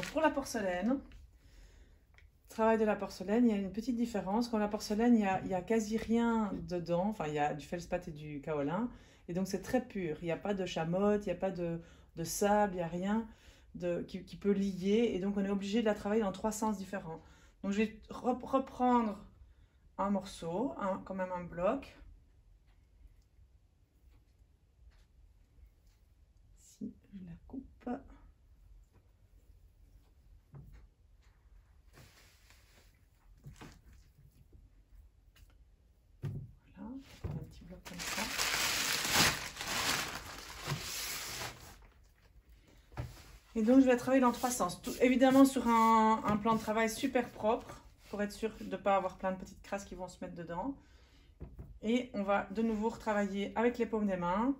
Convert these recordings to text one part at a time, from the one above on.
Donc pour la porcelaine, travail de la porcelaine, il y a une petite différence. Quand la porcelaine, il y a quasi rien dedans. Enfin, il y a du feldspath et du kaolin. Et donc c'est très pur. Il n'y a pas de chamotte, il n'y a pas de sable, il n'y a rien qui peut lier. Et donc on est obligé de la travailler dans 3 sens différents. Donc je vais reprendre un morceau, quand même un bloc. Si je la coupe. Voilà, un petit bloc comme ça. Et donc je vais travailler dans 3 sens. Évidemment sur un plan de travail super propre, pour être sûr de ne pas avoir plein de petites crasses qui vont se mettre dedans. Et on va de nouveau retravailler avec les paumes des mains.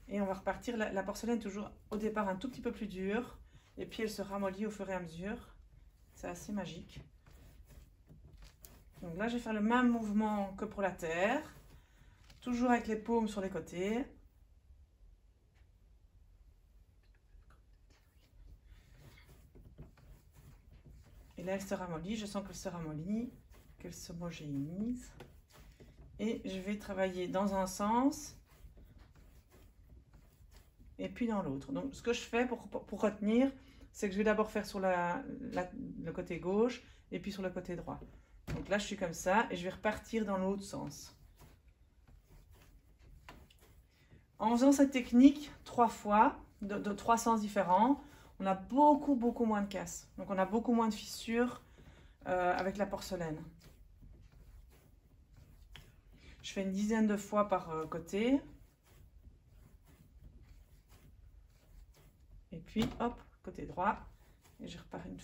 Et on va repartir. La porcelaine est toujours au départ un tout petit peu plus dure. Et puis elle se ramollit au fur et à mesure. C'est assez magique. Donc là, je vais faire le même mouvement que pour la terre. Toujours avec les paumes sur les côtés. Et là, elle se ramollit. Je sens qu'elle se ramollit, qu'elle s'homogénéise. Et je vais travailler dans un sens et puis dans l'autre. Donc, ce que je fais pour retenir, c'est que je vais d'abord faire sur le côté gauche et puis sur le côté droit. Donc là, je suis comme ça et je vais repartir dans l'autre sens. En faisant cette technique 3 fois, de 3 sens différents, on a beaucoup moins de casse. Donc, on a beaucoup moins de fissures avec la porcelaine. Je fais une dizaine de fois par côté. Et puis, hop, côté droit. Et je repars une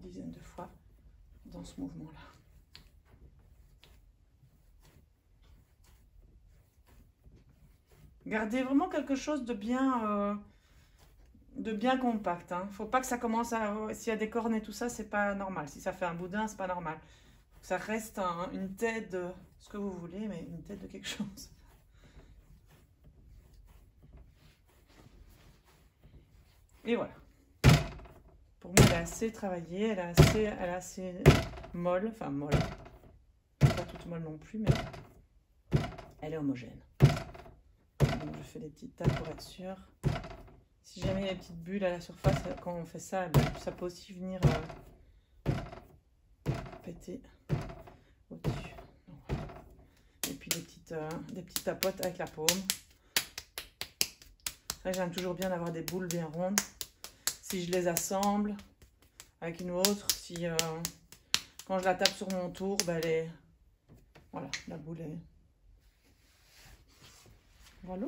dizaine de fois dans ce mouvement-là. Gardez vraiment quelque chose de bien compact. Il ne faut pas que ça commence à... S'il y a des cornes et tout ça, c'est pas normal. Si ça fait un boudin, c'est pas normal. Faut que ça reste une tête de ce que vous voulez, mais une tête de quelque chose. Et voilà. Pour moi, elle est assez travaillée, elle est assez molle. Enfin, molle. Pas toute molle non plus, mais elle est homogène. Donc, je fais des petites tapes pour être sûre. Si jamais il y a des petites bulles à la surface, quand on fait ça, ça peut aussi venir péter au-dessus. Et puis des petites tapotes avec la paume. J'aime toujours bien d'avoir des boules bien rondes. Si je les assemble avec une autre, quand je la tape sur mon tour, voilà, la boule est... Voilà.